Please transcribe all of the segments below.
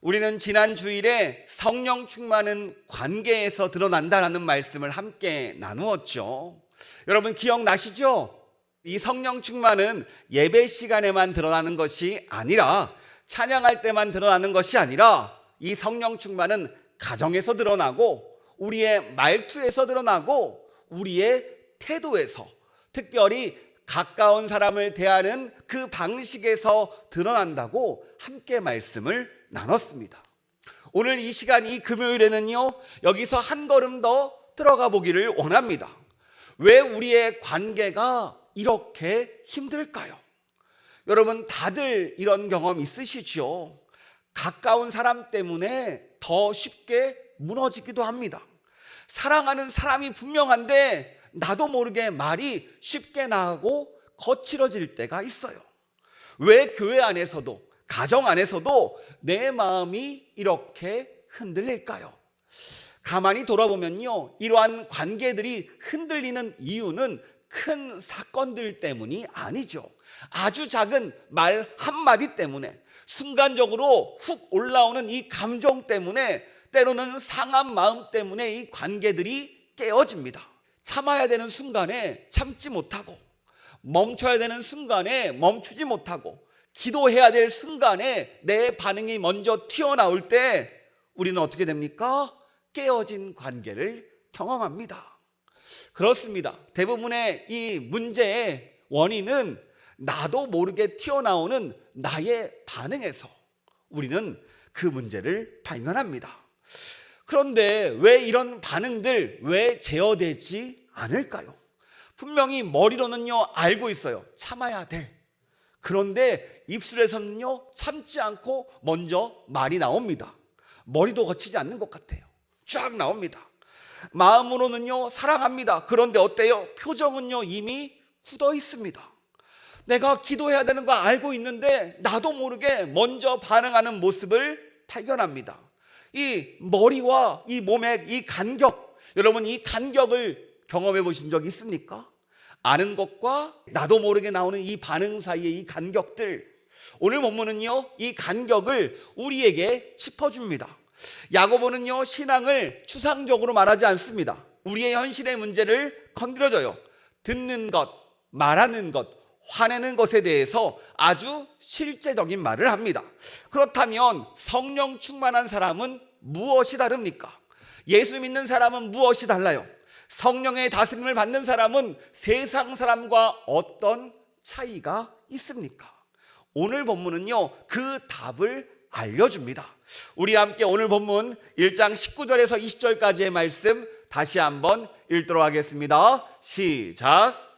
우리는 지난 주일에 성령 충만은 관계에서 드러난다라는 말씀을 함께 나누었죠. 여러분 기억나시죠? 이 성령 충만은 예배 시간에만 드러나는 것이 아니라, 찬양할 때만 드러나는 것이 아니라, 이 성령 충만은 가정에서 드러나고, 우리의 말투에서 드러나고, 우리의 태도에서, 특별히 가까운 사람을 대하는 그 방식에서 드러난다고 함께 말씀을 나눴습니다. 오늘 이 시간, 이 금요일에는요, 여기서 한 걸음 더 들어가 보기를 원합니다. 왜 우리의 관계가 이렇게 힘들까요? 여러분 다들 이런 경험 있으시죠? 가까운 사람 때문에 더 쉽게 무너지기도 합니다. 사랑하는 사람이 분명한데 나도 모르게 말이 쉽게 나가고 거칠어질 때가 있어요. 왜 교회 안에서도, 가정 안에서도 내 마음이 이렇게 흔들릴까요? 가만히 돌아보면요, 이러한 관계들이 흔들리는 이유는 큰 사건들 때문이 아니죠. 아주 작은 말 한마디 때문에, 순간적으로 훅 올라오는 이 감정 때문에, 때로는 상한 마음 때문에 이 관계들이 깨어집니다. 참아야 되는 순간에 참지 못하고, 멈춰야 되는 순간에 멈추지 못하고, 기도해야 될 순간에 내 반응이 먼저 튀어나올 때 우리는 어떻게 됩니까? 깨어진 관계를 경험합니다. 그렇습니다. 대부분의 이 문제의 원인은 나도 모르게 튀어나오는 나의 반응에서 우리는 그 문제를 발견합니다. 그런데 왜 이런 반응들 왜 제어되지 않을까요? 분명히 머리로는요 알고 있어요. 참아야 돼. 그런데 입술에서는요 참지 않고 먼저 말이 나옵니다. 머리도 거치지 않는 것 같아요. 쫙 나옵니다. 마음으로는요 사랑합니다. 그런데 어때요? 표정은요 이미 굳어 있습니다. 내가 기도해야 되는 거 알고 있는데 나도 모르게 먼저 반응하는 모습을 발견합니다. 이 머리와 이 몸의 이 간격, 여러분 이 간격을 경험해 보신 적 있습니까? 아는 것과 나도 모르게 나오는 이 반응 사이의 이 간격들, 오늘 본문은요 이 간격을 우리에게 짚어줍니다. 야고보는요 신앙을 추상적으로 말하지 않습니다. 우리의 현실의 문제를 건드려줘요. 듣는 것, 말하는 것, 화내는 것에 대해서 아주 실제적인 말을 합니다. 그렇다면 성령 충만한 사람은 무엇이 다릅니까? 예수 믿는 사람은 무엇이 달라요? 성령의 다스림을 받는 사람은 세상 사람과 어떤 차이가 있습니까? 오늘 본문은요 그 답을 알려줍니다. 우리 함께 오늘 본문 1장 19절에서 20절까지의 말씀 다시 한번 읽도록 하겠습니다. 시작.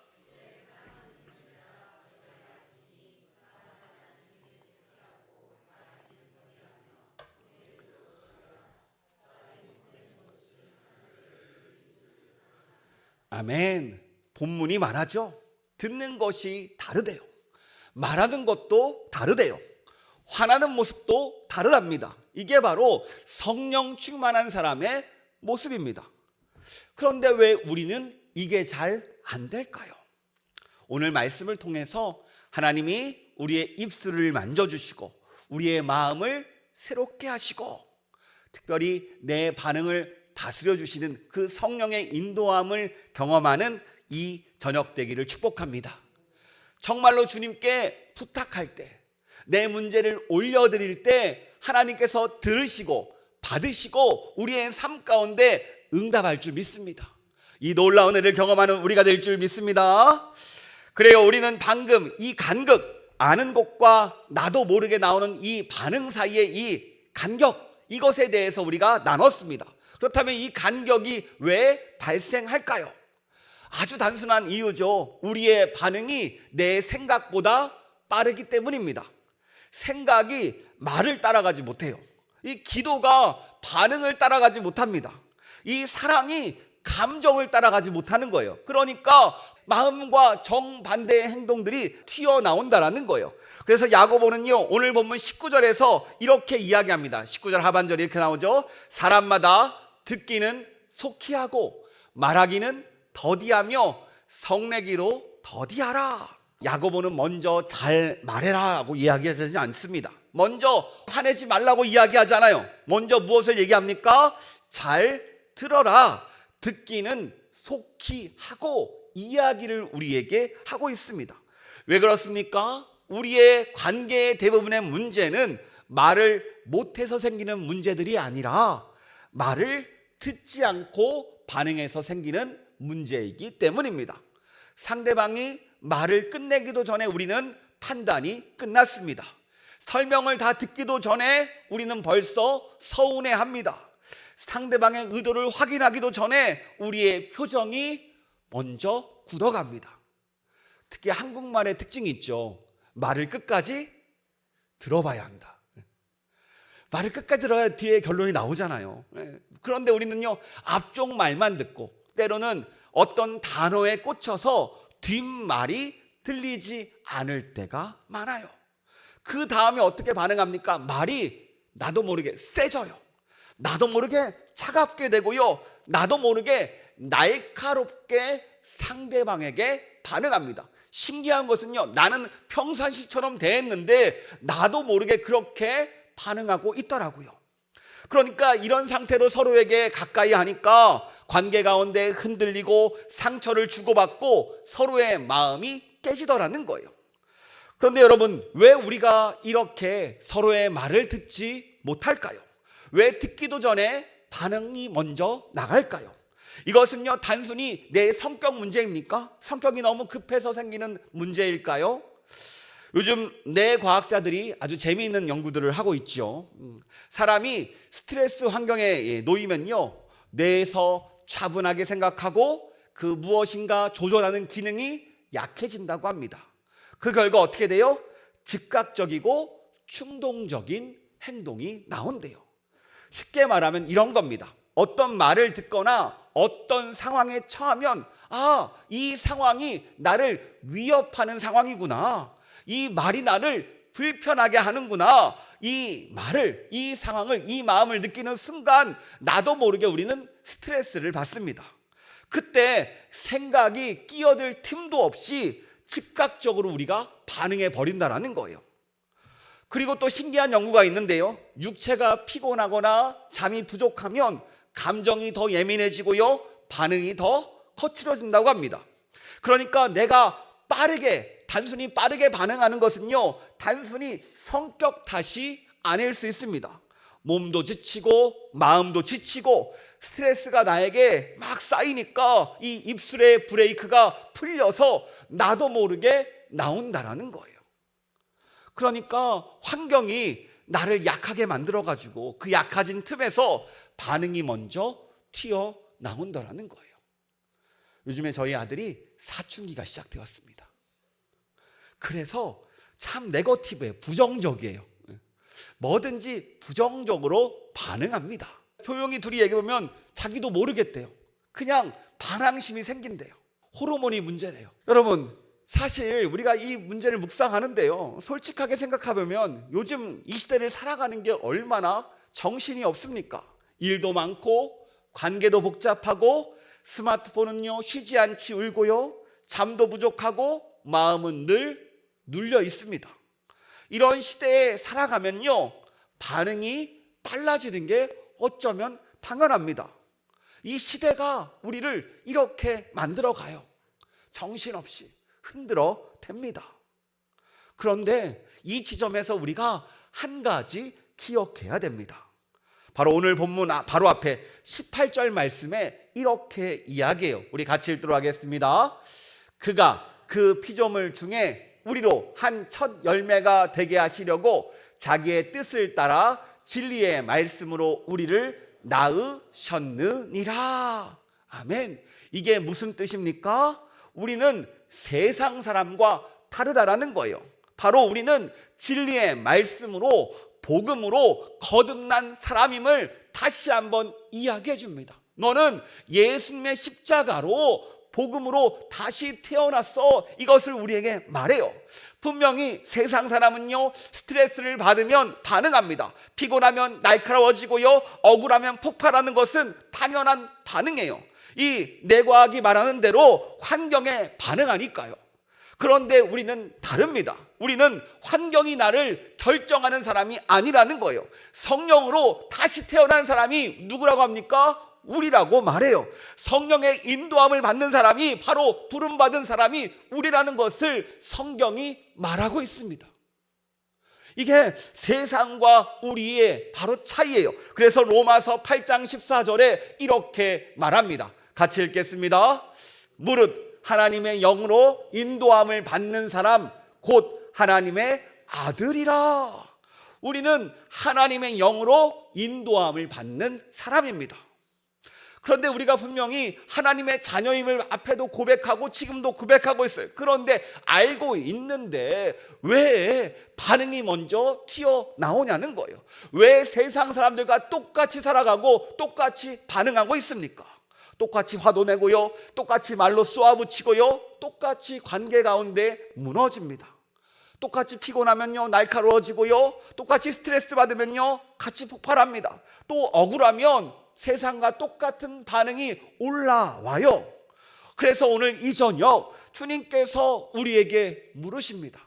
아멘. 본문이 말하죠. 듣는 것이 다르대요. 말하는 것도 다르대요. 화나는 모습도 다르답니다. 이게 바로 성령 충만한 사람의 모습입니다. 그런데 왜 우리는 이게 잘 안 될까요? 오늘 말씀을 통해서 하나님이 우리의 입술을 만져주시고 우리의 마음을 새롭게 하시고 특별히 내 반응을 다스려 주시는 그 성령의 인도함을 경험하는 이 저녁 되기를 축복합니다. 정말로 주님께 부탁할 때, 내 문제를 올려드릴 때 하나님께서 들으시고 받으시고 우리의 삶 가운데 응답할 줄 믿습니다. 이 놀라운 은혜를 경험하는 우리가 될 줄 믿습니다. 그래요, 우리는 방금 이 간극, 아는 것과 나도 모르게 나오는 이 반응 사이의 이 간격, 이것에 대해서 우리가 나눴습니다. 그렇다면 이 간격이 왜 발생할까요? 아주 단순한 이유죠. 우리의 반응이 내 생각보다 빠르기 때문입니다. 생각이 말을 따라가지 못해요. 이 기도가 반응을 따라가지 못합니다. 이 사랑이 감정을 따라가지 못하는 거예요. 그러니까 마음과 정반대의 행동들이 튀어나온다는 거예요. 그래서 야고보는요 오늘 본문 19절에서 이렇게 이야기합니다. 19절 하반절이 이렇게 나오죠. 사람마다 듣기는 속히 하고 말하기는 더디하며 성내기로 더디하라. 야고보는 먼저 잘 말해라고 이야기하지 않습니다. 먼저 화내지 말라고 이야기하잖아요. 먼저 무엇을 얘기합니까? 잘 들어라. 듣기는 속히 하고 이야기를 우리에게 하고 있습니다. 왜 그렇습니까? 우리의 관계의 대부분의 문제는 말을 못해서 생기는 문제들이 아니라 말을 듣지 않고 반응해서 생기는 문제이기 때문입니다. 상대방이 말을 끝내기도 전에 우리는 판단이 끝났습니다. 설명을 다 듣기도 전에 우리는 벌써 서운해합니다. 상대방의 의도를 확인하기도 전에 우리의 표정이 먼저 굳어갑니다. 특히 한국말의 특징이 있죠. 말을 끝까지 들어봐야 한다. 말을 끝까지 들어야 뒤에 결론이 나오잖아요. 그런데 우리는요, 앞쪽 말만 듣고 때로는 어떤 단어에 꽂혀서 뒷말이 들리지 않을 때가 많아요. 그 다음에 어떻게 반응합니까? 말이 나도 모르게 세져요. 나도 모르게 차갑게 되고요, 나도 모르게 날카롭게 상대방에게 반응합니다. 신기한 것은요, 나는 평상시처럼 대했는데 나도 모르게 그렇게 반응하고 있더라고요. 그러니까 이런 상태로 서로에게 가까이 하니까 관계 가운데 흔들리고 상처를 주고받고 서로의 마음이 깨지더라는 거예요. 그런데 여러분, 왜 우리가 이렇게 서로의 말을 듣지 못할까요? 왜 듣기도 전에 반응이 먼저 나갈까요? 이것은요, 단순히 내 성격 문제입니까? 성격이 너무 급해서 생기는 문제일까요? 요즘 뇌과학자들이 아주 재미있는 연구들을 하고 있죠. 사람이 스트레스 환경에 놓이면요, 뇌에서 차분하게 생각하고 그 무엇인가 조절하는 기능이 약해진다고 합니다. 그 결과 어떻게 돼요? 즉각적이고 충동적인 행동이 나온대요. 쉽게 말하면 이런 겁니다. 어떤 말을 듣거나 어떤 상황에 처하면 이 상황이 나를 위협하는 상황이구나, 이 말이 나를 불편하게 하는구나, 이 말을, 이 상황을, 이 마음을 느끼는 순간 나도 모르게 우리는 스트레스를 받습니다. 그때 생각이 끼어들 틈도 없이 즉각적으로 우리가 반응해 버린다는 거예요. 그리고 또 신기한 연구가 있는데요, 육체가 피곤하거나 잠이 부족하면 감정이 더 예민해지고요, 반응이 더 거칠어진다고 합니다. 그러니까 내가 단순히 빠르게 반응하는 것은요, 단순히 성격 탓이 아닐 수 있습니다. 몸도 지치고 마음도 지치고 스트레스가 나에게 막 쌓이니까 이 입술의 브레이크가 풀려서 나도 모르게 나온다라는 거예요. 그러니까 환경이 나를 약하게 만들어가지고 그 약해진 틈에서 반응이 먼저 튀어나온다라는 거예요. 요즘에 저희 아들이 사춘기가 시작되었습니다. 그래서 참 네거티브예요. 부정적이에요. 뭐든지 부정적으로 반응합니다. 조용히 둘이 얘기해보면 자기도 모르겠대요. 그냥 반항심이 생긴대요. 호르몬이 문제래요. 여러분, 사실 우리가 이 문제를 묵상하는데요, 솔직하게 생각해보면 요즘 이 시대를 살아가는 게 얼마나 정신이 없습니까? 일도 많고 관계도 복잡하고 스마트폰은요 쉬지 않지 울고요, 잠도 부족하고 마음은 늘 눌려 있습니다. 이런 시대에 살아가면요, 반응이 빨라지는 게 어쩌면 당연합니다. 이 시대가 우리를 이렇게 만들어가요. 정신없이 흔들어 댑니다. 그런데 이 지점에서 우리가 한 가지 기억해야 됩니다. 바로 오늘 본문 바로 앞에 18절 말씀에 이렇게 이야기해요. 우리 같이 읽도록 하겠습니다. 그가 그 피조물 중에 우리로 한 첫 열매가 되게 하시려고 자기의 뜻을 따라 진리의 말씀으로 우리를 낳으셨느니라. 아멘. 이게 무슨 뜻입니까? 우리는 세상 사람과 다르다라는 거예요. 바로 우리는 진리의 말씀으로, 복음으로 거듭난 사람임을 다시 한번 이야기해 줍니다. 너는 예수님의 십자가로, 복음으로 다시 태어났어. 이것을 우리에게 말해요. 분명히 세상 사람은요, 스트레스를 받으면 반응합니다. 피곤하면 날카로워지고요, 억울하면 폭발하는 것은 당연한 반응이에요. 이 뇌과학이 말하는 대로 환경에 반응하니까요. 그런데 우리는 다릅니다. 우리는 환경이 나를 결정하는 사람이 아니라는 거예요. 성령으로 다시 태어난 사람이 누구라고 합니까? 우리라고 말해요. 성령의 인도함을 받는 사람이 바로 부름받은 사람이 우리라는 것을 성경이 말하고 있습니다. 이게 세상과 우리의 바로 차이예요. 그래서 로마서 8장 14절에 이렇게 말합니다. 같이 읽겠습니다. 무릇 하나님의 영으로 인도함을 받는 사람 곧 하나님의 아들이라. 우리는 하나님의 영으로 인도함을 받는 사람입니다. 그런데 우리가 분명히 하나님의 자녀임을 앞에도 고백하고 지금도 고백하고 있어요. 그런데 알고 있는데 왜 반응이 먼저 튀어나오냐는 거예요. 왜 세상 사람들과 똑같이 살아가고 똑같이 반응하고 있습니까? 똑같이 화도 내고요, 똑같이 말로 쏘아붙이고요, 똑같이 관계 가운데 무너집니다. 똑같이 피곤하면요 날카로워지고요, 똑같이 스트레스 받으면요 같이 폭발합니다. 또 억울하면 세상과 똑같은 반응이 올라와요. 그래서 오늘 이 저녁 주님께서 우리에게 물으십니다.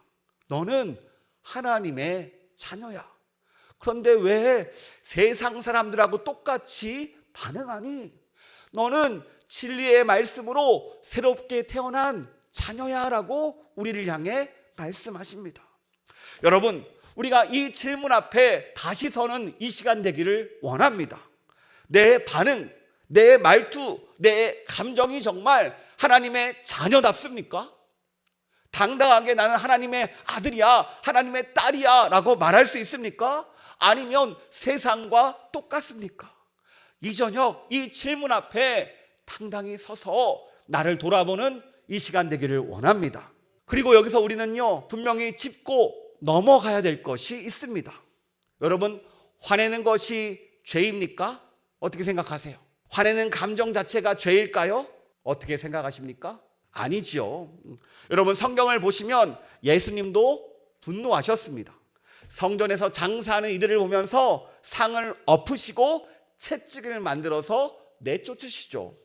너는 하나님의 자녀야. 그런데 왜 세상 사람들하고 똑같이 반응하니? 너는 진리의 말씀으로 새롭게 태어난 자녀야 라고 우리를 향해 말씀하십니다. 여러분, 우리가 이 질문 앞에 다시 서는 이 시간 되기를 원합니다. 내 반응, 내 말투, 내 감정이 정말 하나님의 자녀답습니까? 당당하게 나는 하나님의 아들이야, 하나님의 딸이야 라고 말할 수 있습니까? 아니면 세상과 똑같습니까? 이 저녁 이 질문 앞에 당당히 서서 나를 돌아보는 이 시간 되기를 원합니다. 그리고 여기서 우리는요 분명히 짚고 넘어가야 될 것이 있습니다. 여러분, 화내는 것이 죄입니까? 어떻게 생각하세요? 화내는 감정 자체가 죄일까요? 어떻게 생각하십니까? 아니지요. 여러분, 성경을 보시면 예수님도 분노하셨습니다. 성전에서 장사하는 이들을 보면서 상을 엎으시고 채찍을 만들어서 내쫓으시죠.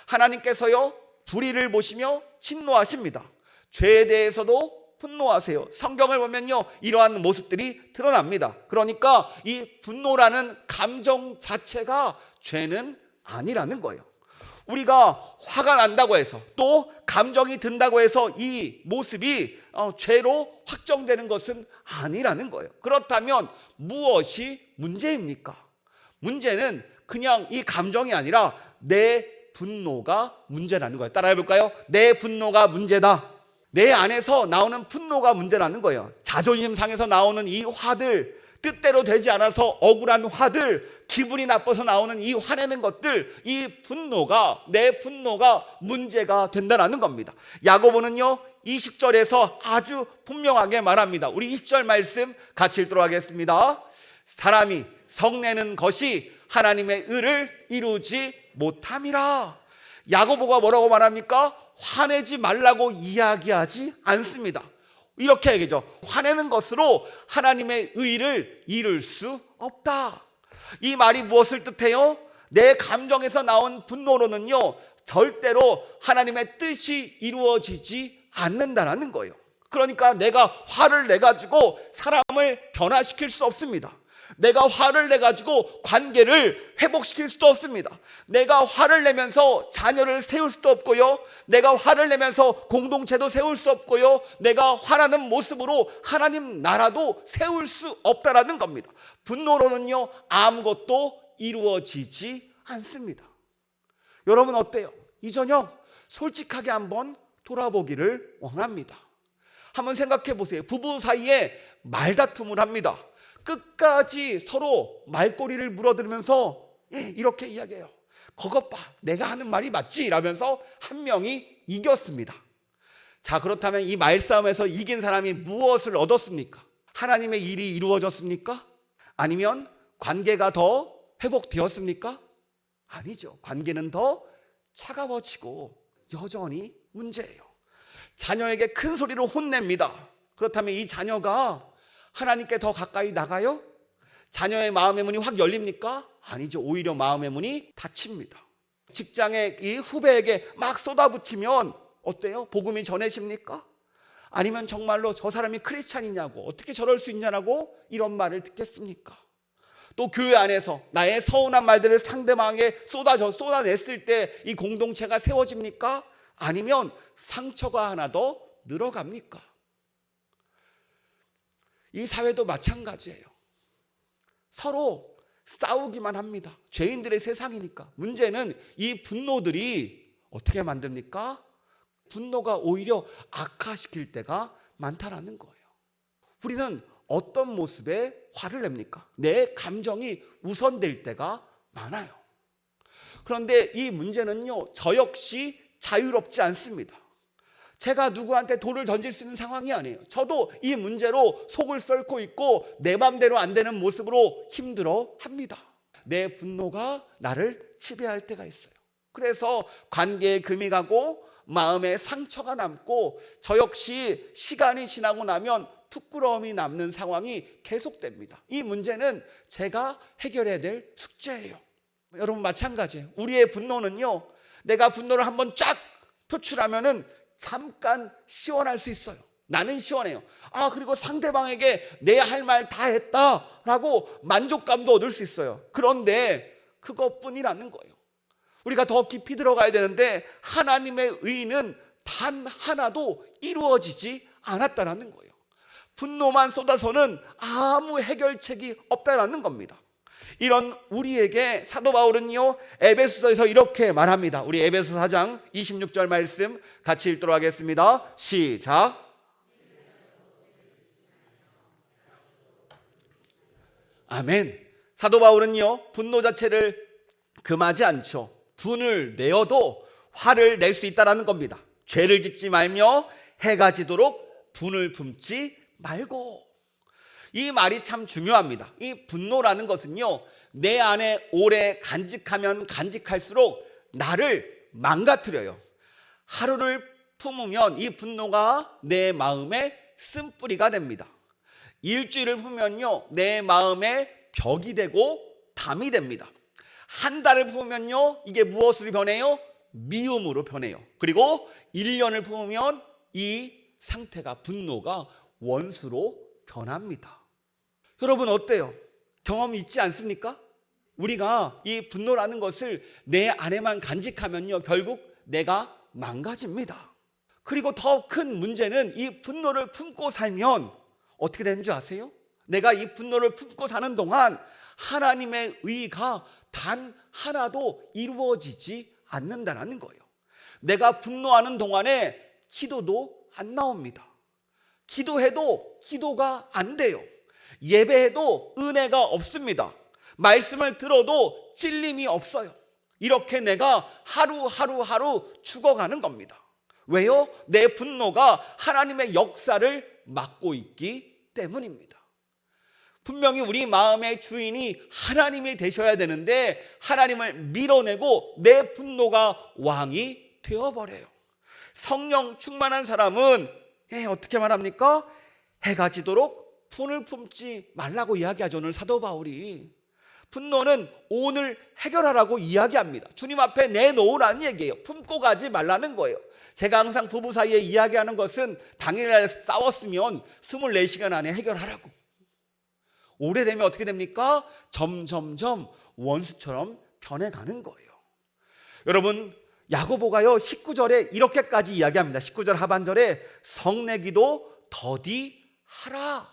하나님께서요 불의를 보시며 진노하십니다. 죄에 대해서도 분노하세요. 성경을 보면요 이러한 모습들이 드러납니다. 그러니까 이 분노라는 감정 자체가 죄는 아니라는 거예요. 우리가 화가 난다고 해서 또 감정이 든다고 해서 이 모습이 죄로 확정되는 것은 아니라는 거예요. 그렇다면 무엇이 문제입니까? 문제는 그냥 이 감정이 아니라 내 분노가 문제라는 거예요. 따라해 볼까요? 내 분노가 문제다. 내 안에서 나오는 분노가 문제라는 거예요. 자존심 상해서 나오는 이 화들, 뜻대로 되지 않아서 억울한 화들, 기분이 나빠서 나오는 이 화내는 것들, 이 분노가, 내 분노가 문제가 된다는 겁니다. 야고보는요 20절에서 아주 분명하게 말합니다. 우리 20절 말씀 같이 읽도록 하겠습니다. 사람이 성내는 것이 하나님의 의를 이루지 못함이라. 야고보가 뭐라고 말합니까? 화내지 말라고 이야기하지 않습니다. 이렇게 얘기죠. 화내는 것으로 하나님의 의를 이룰 수 없다. 이 말이 무엇을 뜻해요? 내 감정에서 나온 분노로는요 절대로 하나님의 뜻이 이루어지지 않는다는 거예요. 그러니까 내가 화를 내가지고 사람을 변화시킬 수 없습니다. 내가 화를 내가지고 관계를 회복시킬 수도 없습니다. 내가 화를 내면서 자녀를 세울 수도 없고요, 내가 화를 내면서 공동체도 세울 수 없고요, 내가 화나는 모습으로 하나님 나라도 세울 수 없다라는 겁니다. 분노로는요 아무것도 이루어지지 않습니다. 여러분 어때요? 이 저녁 솔직하게 한번 돌아보기를 원합니다. 한번 생각해 보세요. 부부 사이에 말다툼을 합니다. 끝까지 서로 말꼬리를 물어들으면서 이렇게 이야기해요. 그것 봐, 내가 하는 말이 맞지? 라면서 한 명이 이겼습니다. 자, 그렇다면 이 말싸움에서 이긴 사람이 무엇을 얻었습니까? 하나님의 일이 이루어졌습니까? 아니면 관계가 더 회복되었습니까? 아니죠. 관계는 더 차가워지고 여전히 문제예요. 자녀에게 큰 소리로 혼냅니다. 그렇다면 이 자녀가 하나님께 더 가까이 나가요? 자녀의 마음의 문이 확 열립니까? 아니죠. 오히려 마음의 문이 닫힙니다. 직장의 이 후배에게 막 쏟아붓히면 어때요? 복음이 전해집니까? 아니면 정말로 저 사람이 크리스찬이냐고, 어떻게 저럴 수 있냐고 이런 말을 듣겠습니까? 또 교회 안에서 나의 서운한 말들을 상대방에게 쏟아냈을 때 이 공동체가 세워집니까? 아니면 상처가 하나 더 늘어갑니까? 이 사회도 마찬가지예요. 서로 싸우기만 합니다. 죄인들의 세상이니까. 문제는 이 분노들이 어떻게 만듭니까? 분노가 오히려 악화시킬 때가 많다라는 거예요. 우리는 어떤 모습에 화를 냅니까? 내 감정이 우선될 때가 많아요. 그런데 이 문제는요, 저 역시 자유롭지 않습니다. 제가 누구한테 돌을 던질 수 있는 상황이 아니에요. 저도 이 문제로 속을 썩고 있고 내 맘대로 안 되는 모습으로 힘들어합니다. 내 분노가 나를 지배할 때가 있어요. 그래서 관계에 금이 가고 마음에 상처가 남고 저 역시 시간이 지나고 나면 부끄러움이 남는 상황이 계속됩니다. 이 문제는 제가 해결해야 될 숙제예요. 여러분 마찬가지예요. 우리의 분노는요, 내가 분노를 한번 쫙 표출하면은 잠깐 시원할 수 있어요. 나는 시원해요. 그리고 상대방에게 내 할 말 다 했다라고 만족감도 얻을 수 있어요. 그런데 그것뿐이라는 거예요. 우리가 더 깊이 들어가야 되는데 하나님의 의는 단 하나도 이루어지지 않았다라는 거예요. 분노만 쏟아서는 아무 해결책이 없다라는 겁니다. 이런 우리에게 사도 바울은요, 에베소서에서 이렇게 말합니다. 우리 에베소 4장 26절 말씀 같이 읽도록 하겠습니다. 시작. 아멘. 사도 바울은요, 분노 자체를 금하지 않죠. 분을 내어도 화를 낼 수 있다는 겁니다. 죄를 짓지 말며 해가 지도록 분을 품지 말고. 이 말이 참 중요합니다. 이 분노라는 것은요, 내 안에 오래 간직하면 간직할수록 나를 망가뜨려요. 하루를 품으면 이 분노가 내 마음에 쓴뿌리가 됩니다. 일주일을 품으면요, 내 마음에 벽이 되고 담이 됩니다. 한 달을 품으면요, 이게 무엇으로 변해요? 미움으로 변해요. 그리고 1년을 품으면 이 상태가, 분노가 원수로 변합니다. 여러분 어때요? 경험이 있지 않습니까? 우리가 이 분노라는 것을 내 안에만 간직하면요, 결국 내가 망가집니다. 그리고 더 큰 문제는 이 분노를 품고 살면 어떻게 되는 줄 아세요? 내가 이 분노를 품고 사는 동안 하나님의 의가 단 하나도 이루어지지 않는다는 거예요. 내가 분노하는 동안에 기도도 안 나옵니다. 기도해도 기도가 안 돼요. 예배해도 은혜가 없습니다. 말씀을 들어도 찔림이 없어요. 이렇게 내가 하루 죽어가는 겁니다. 왜요? 내 분노가 하나님의 역사를 막고 있기 때문입니다. 분명히 우리 마음의 주인이 하나님이 되셔야 되는데 하나님을 밀어내고 내 분노가 왕이 되어버려요. 성령 충만한 사람은 어떻게 말합니까? 해가 지도록 분을 품지 말라고 이야기하죠. 오늘 사도 바울이 분노는 오늘 해결하라고 이야기합니다. 주님 앞에 내놓으라는 얘기예요. 품고 가지 말라는 거예요. 제가 항상 부부 사이에 이야기하는 것은 당일날 싸웠으면 24시간 안에 해결하라고. 오래되면 어떻게 됩니까? 점점점 원수처럼 변해가는 거예요. 여러분, 야고보가요 19절에 이렇게까지 이야기합니다. 19절 하반절에 성내기도 더디 하라.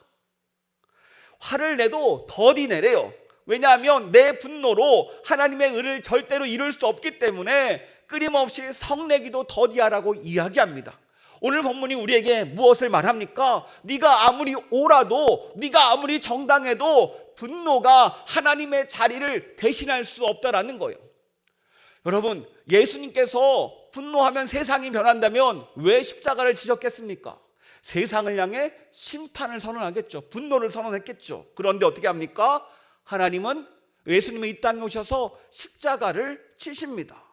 화를 내도 더디 내래요. 왜냐하면 내 분노로 하나님의 의를 절대로 이룰 수 없기 때문에 끊임없이 성내기도 더디하라고 이야기합니다. 오늘 본문이 우리에게 무엇을 말합니까? 네가 아무리 옳아도, 네가 아무리 정당해도 분노가 하나님의 자리를 대신할 수 없다라는 거예요. 여러분, 예수님께서 분노하면 세상이 변한다면 왜 십자가를 지셨겠습니까? 세상을 향해 심판을 선언하겠죠. 분노를 선언했겠죠. 그런데 어떻게 합니까? 하나님은, 예수님이 이 땅에 오셔서 십자가를 치십니다.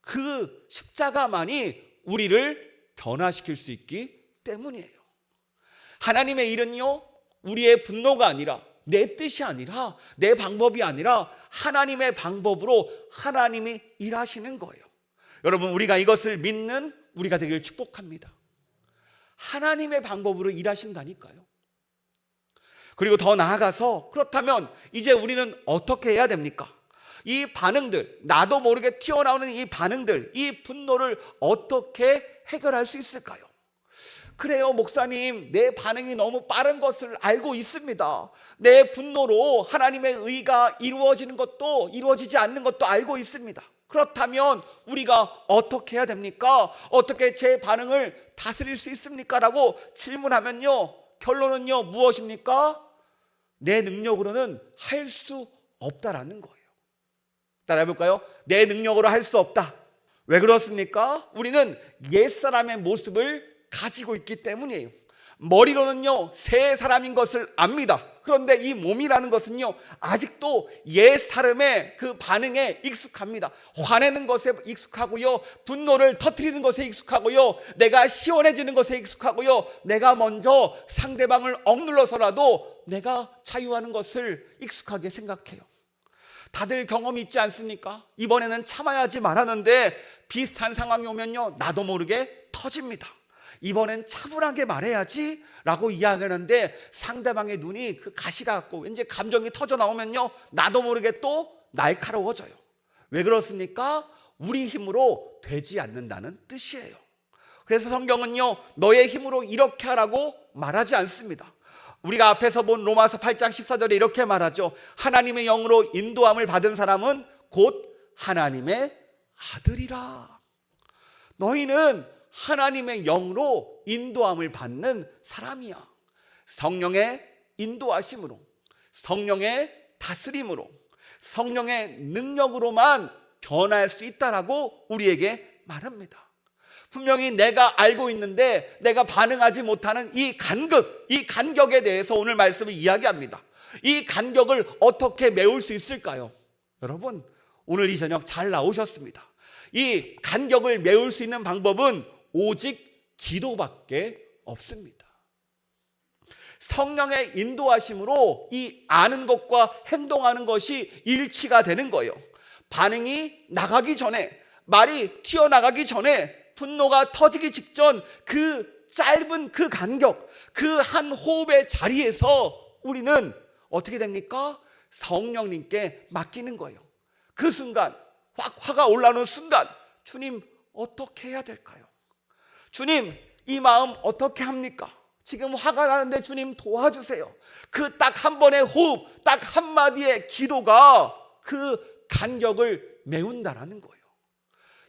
그 십자가만이 우리를 변화시킬 수 있기 때문이에요. 하나님의 일은요, 우리의 분노가 아니라, 내 뜻이 아니라, 내 방법이 아니라 하나님의 방법으로 하나님이 일하시는 거예요. 여러분, 우리가 이것을 믿는 우리가 되길 축복합니다. 하나님의 방법으로 일하신다니까요. 그리고 더 나아가서 그렇다면 이제 우리는 어떻게 해야 됩니까? 이 반응들, 나도 모르게 튀어나오는 이 반응들, 이 분노를 어떻게 해결할 수 있을까요? 그래요, 목사님, 내 반응이 너무 빠른 것을 알고 있습니다. 내 분노로 하나님의 의가 이루어지는 것도 이루어지지 않는 것도 알고 있습니다. 그렇다면 우리가 어떻게 해야 됩니까? 어떻게 제 반응을 다스릴 수 있습니까? 라고 질문하면요, 결론은요, 무엇입니까? 내 능력으로는 할 수 없다라는 거예요. 따라해볼까요? 내 능력으로 할 수 없다. 왜 그렇습니까? 우리는 옛사람의 모습을 가지고 있기 때문이에요. 머리로는요, 새 사람인 것을 압니다. 그런데 이 몸이라는 것은요, 아직도 옛사람의 그 반응에 익숙합니다. 화내는 것에 익숙하고요, 분노를 터뜨리는 것에 익숙하고요, 내가 시원해지는 것에 익숙하고요, 내가 먼저 상대방을 억눌러서라도 내가 자유하는 것을 익숙하게 생각해요. 다들 경험이 있지 않습니까? 이번에는 참아야지 말하는데 비슷한 상황이 오면요, 나도 모르게 터집니다. 이번엔 차분하게 말해야지 라고 이야기하는데 상대방의 눈이 그 가시같고 왠지 감정이 터져 나오면요, 나도 모르게 또 날카로워져요. 왜 그렇습니까? 우리 힘으로 되지 않는다는 뜻이에요. 그래서 성경은요, 너의 힘으로 이렇게 하라고 말하지 않습니다. 우리가 앞에서 본 로마서 8장 14절에 이렇게 말하죠. 하나님의 영으로 인도함을 받은 사람은 곧 하나님의 아들이라. 너희는 하나님의 영으로 인도함을 받는 사람이야. 성령의 인도하심으로, 성령의 다스림으로, 성령의 능력으로만 변할 수 있다라고 우리에게 말합니다. 분명히 내가 알고 있는데 내가 반응하지 못하는 이 간극, 이 간격에 대해서 오늘 말씀을 이야기합니다. 이 간격을 어떻게 메울 수 있을까요? 여러분, 오늘 이 저녁 잘 나오셨습니다. 이 간격을 메울 수 있는 방법은 오직 기도밖에 없습니다. 성령의 인도하심으로 이 아는 것과 행동하는 것이 일치가 되는 거예요. 반응이 나가기 전에, 말이 튀어나가기 전에, 분노가 터지기 직전 그 짧은 그 간격, 그 한 호흡의 자리에서 우리는 어떻게 됩니까? 성령님께 맡기는 거예요. 그 순간, 화가 올라오는 순간, 주님 어떻게 해야 될까요? 주님, 이 마음 어떻게 합니까? 지금 화가 나는데 주님 도와주세요. 그 딱 한 번의 호흡, 딱 한마디의 기도가 그 간격을 메운다라는 거예요.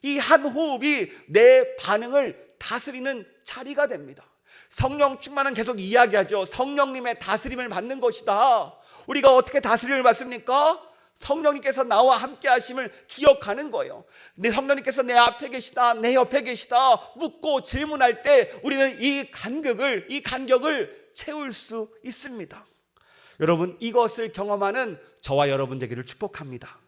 이 한 호흡이 내 반응을 다스리는 자리가 됩니다. 성령 충만은 계속 이야기하죠. 성령님의 다스림을 받는 것이다. 우리가 어떻게 다스림을 받습니까? 성령님께서 나와 함께 하심을 기억하는 거예요. 내 성령님께서 내 앞에 계시다, 내 옆에 계시다 묻고 질문할 때 우리는 이 간격을 채울 수 있습니다. 여러분, 이것을 경험하는 저와 여러분 되기를 축복합니다.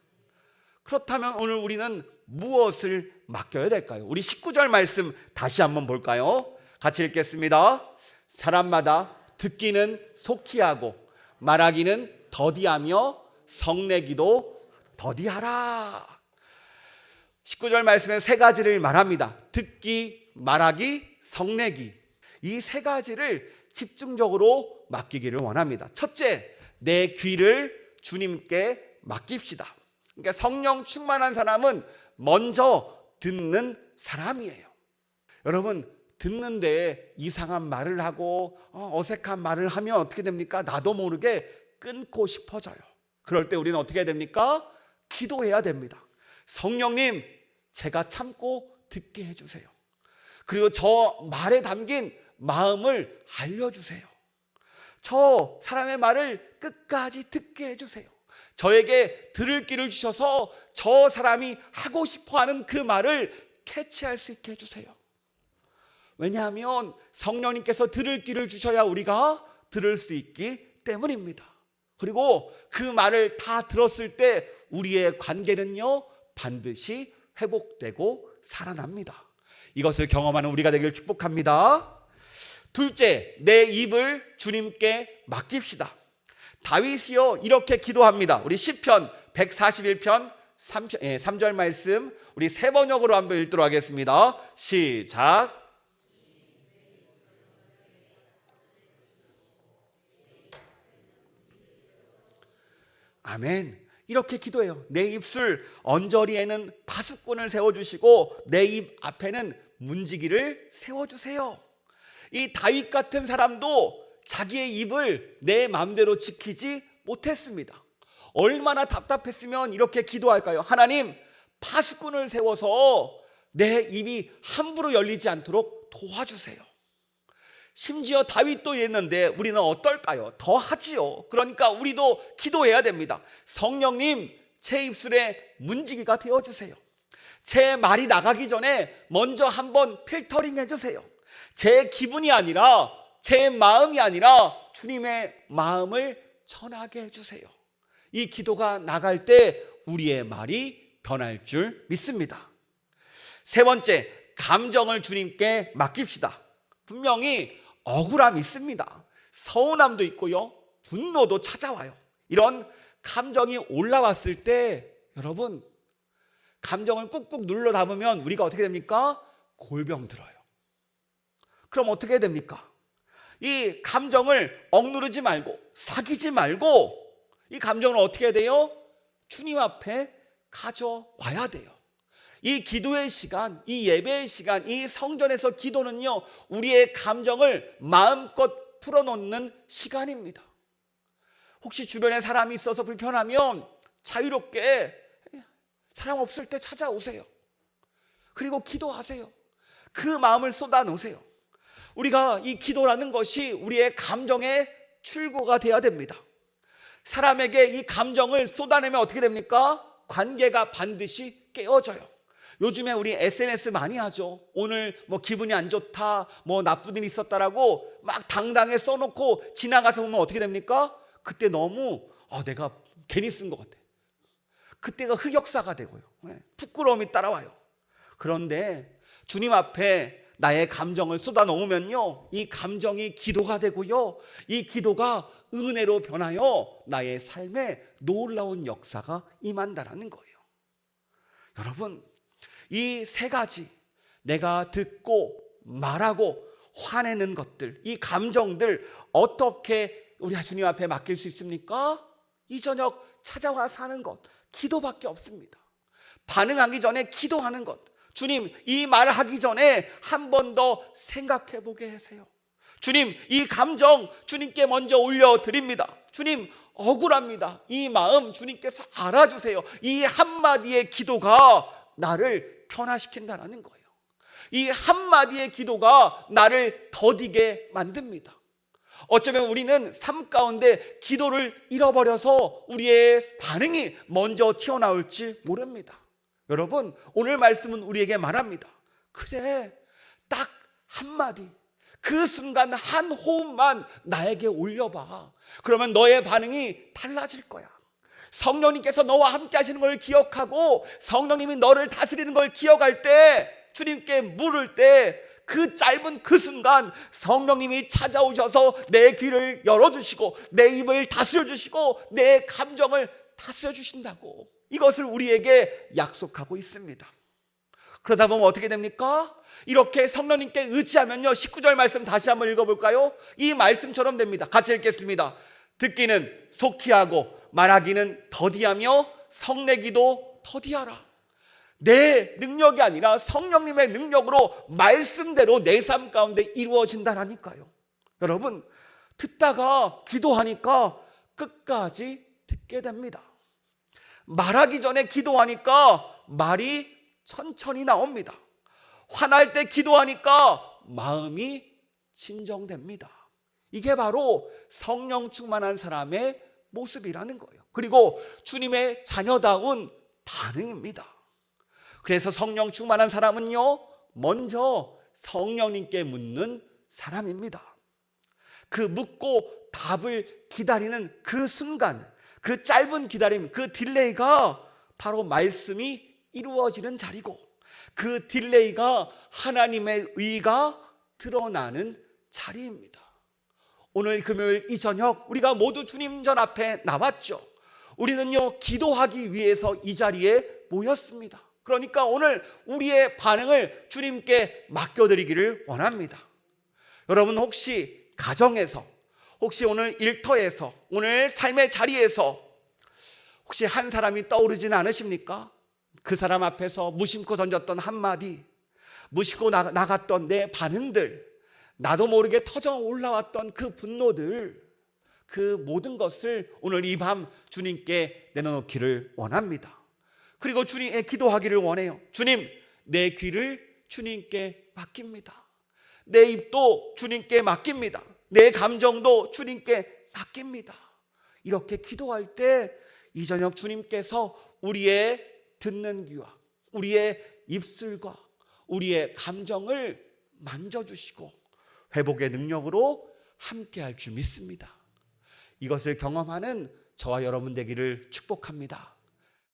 그렇다면 오늘 우리는 무엇을 맡겨야 될까요? 우리 19절 말씀 다시 한번 볼까요? 같이 읽겠습니다. 사람마다 듣기는 속히 하고 말하기는 더디하며 성내기도 더디하라. 19절 말씀에 세 가지를 말합니다. 듣기, 말하기, 성내기. 이 세 가지를 집중적으로 맡기기를 원합니다. 첫째, 내 귀를 주님께 맡깁시다. 그러니까 성령 충만한 사람은 먼저 듣는 사람이에요. 여러분, 듣는데 이상한 말을 하고 어색한 말을 하면 어떻게 됩니까? 나도 모르게 끊고 싶어져요. 그럴 때 우리는 어떻게 해야 됩니까? 기도해야 됩니다. 성령님, 제가 참고 듣게 해주세요. 그리고 저 말에 담긴 마음을 알려주세요. 저 사람의 말을 끝까지 듣게 해주세요. 저에게 들을 귀를 주셔서 저 사람이 하고 싶어하는 그 말을 캐치할 수 있게 해주세요. 왜냐하면 성령님께서 들을 귀를 주셔야 우리가 들을 수 있기 때문입니다. 그리고 그 말을 다 들었을 때 우리의 관계는요, 반드시 회복되고 살아납니다. 이것을 경험하는 우리가 되길 축복합니다. 둘째, 내 입을 주님께 맡깁시다. 다윗이요, 이렇게 기도합니다. 우리 시편 141편 3절 말씀 우리 세 번역으로 한번 읽도록 하겠습니다. 시작. 아멘. 이렇게 기도해요. 내 입술 언저리에는 파수꾼을 세워주시고 내 입 앞에는 문지기를 세워주세요. 이 다윗 같은 사람도 자기의 입을 내 마음대로 지키지 못했습니다. 얼마나 답답했으면 이렇게 기도할까요? 하나님, 파수꾼을 세워서 내 입이 함부로 열리지 않도록 도와주세요. 심지어 다윗도 이랬는데 우리는 어떨까요? 더 하지요. 그러니까 우리도 기도해야 됩니다. 성령님, 제 입술에 문지기가 되어주세요. 제 말이 나가기 전에 먼저 한번 필터링 해주세요. 제 기분이 아니라, 제 마음이 아니라 주님의 마음을 전하게 해주세요. 이 기도가 나갈 때 우리의 말이 변할 줄 믿습니다. 세 번째, 감정을 주님께 맡깁시다. 분명히 억울함이 있습니다. 서운함도 있고요, 분노도 찾아와요. 이런 감정이 올라왔을 때 여러분, 감정을 꾹꾹 눌러 담으면 우리가 어떻게 됩니까? 골병 들어요. 그럼 어떻게 됩니까? 이 감정을 억누르지 말고, 사귀지 말고, 이 감정을 어떻게 해야 돼요? 주님 앞에 가져와야 돼요. 이 기도의 시간, 이 예배의 시간, 이 성전에서 기도는요, 우리의 감정을 마음껏 풀어놓는 시간입니다. 혹시 주변에 사람이 있어서 불편하면 자유롭게 사람 없을 때 찾아오세요. 그리고 기도하세요. 그 마음을 쏟아놓으세요. 우리가 이 기도라는 것이 우리의 감정의 출구가 되어야 됩니다. 사람에게 이 감정을 쏟아내면 어떻게 됩니까? 관계가 반드시 깨어져요. 요즘에 우리 SNS 많이 하죠. 오늘 뭐 기분이 안 좋다, 뭐 나쁜 일이 있었다라고 막 당당하게 써놓고 지나가서 보면 어떻게 됩니까? 그때 너무 내가 괜히 쓴 것 같아. 그때가 흑역사가 되고요, 부끄러움이 따라와요. 그런데 주님 앞에 나의 감정을 쏟아놓으면요, 이 감정이 기도가 되고요, 이 기도가 은혜로 변하여 나의 삶에 놀라운 역사가 임한다라는 거예요. 여러분, 이 세 가지, 내가 듣고 말하고 화내는 것들, 이 감정들 어떻게 우리 주님 앞에 맡길 수 있습니까? 이 저녁 찾아와 사는 것, 기도밖에 없습니다. 반응하기 전에 기도하는 것. 주님, 이 말을 하기 전에 한 번 더 생각해 보게 하세요. 주님, 이 감정 주님께 먼저 올려드립니다. 주님, 억울합니다. 이 마음 주님께서 알아주세요. 이 한마디의 기도가 나를 변화시킨다는 거예요. 이 한마디의 기도가 나를 더디게 만듭니다. 어쩌면 우리는 삶 가운데 기도를 잃어버려서 우리의 반응이 먼저 튀어나올지 모릅니다. 여러분, 오늘 말씀은 우리에게 말합니다. 그래, 딱 한마디, 그 순간 한 호흡만 나에게 올려봐. 그러면 너의 반응이 달라질 거야. 성령님께서 너와 함께 하시는 걸 기억하고 성령님이 너를 다스리는 걸 기억할 때, 주님께 물을 때 그 짧은 그 순간 성령님이 찾아오셔서 내 귀를 열어주시고 내 입을 다스려주시고 내 감정을 다스려주신다고, 이것을 우리에게 약속하고 있습니다. 그러다 보면 어떻게 됩니까? 이렇게 성령님께 의지하면요, 19절 말씀 다시 한번 읽어볼까요? 이 말씀처럼 됩니다. 같이 읽겠습니다. 듣기는 속히 하고 말하기는 더디하며 성내기도 더디하라. 내 능력이 아니라 성령님의 능력으로 말씀대로 내 삶 가운데 이루어진다라니까요. 여러분, 듣다가 기도하니까 끝까지 듣게 됩니다. 말하기 전에 기도하니까 말이 천천히 나옵니다. 화날 때 기도하니까 마음이 진정됩니다. 이게 바로 성령 충만한 사람의 모습이라는 거예요. 그리고 주님의 자녀다운 반응입니다. 그래서 성령 충만한 사람은요, 먼저 성령님께 묻는 사람입니다. 그 묻고 답을 기다리는 그 순간, 그 짧은 기다림, 그 딜레이가 바로 말씀이 이루어지는 자리고, 그 딜레이가 하나님의 의가 드러나는 자리입니다. 오늘 금요일 이 저녁 우리가 모두 주님 전 앞에 나왔죠. 우리는요, 기도하기 위해서 이 자리에 모였습니다. 그러니까 오늘 우리의 반응을 주님께 맡겨드리기를 원합니다. 여러분, 혹시 가정에서, 혹시 오늘 일터에서, 오늘 삶의 자리에서 혹시 한 사람이 떠오르진 않으십니까? 그 사람 앞에서 무심코 던졌던 한마디, 무심코 나갔던 내 반응들, 나도 모르게 터져 올라왔던 그 분노들, 그 모든 것을 오늘 이 밤 주님께 내려놓기를 원합니다. 그리고 주님께 기도하기를 원해요. 주님, 내 귀를 주님께 맡깁니다. 내 입도 주님께 맡깁니다. 내 감정도 주님께 맡깁니다. 이렇게 기도할 때 이 저녁 주님께서 우리의 듣는 귀와 우리의 입술과 우리의 감정을 만져주시고 회복의 능력으로 함께할 줄 믿습니다. 이것을 경험하는 저와 여러분 되기를 축복합니다.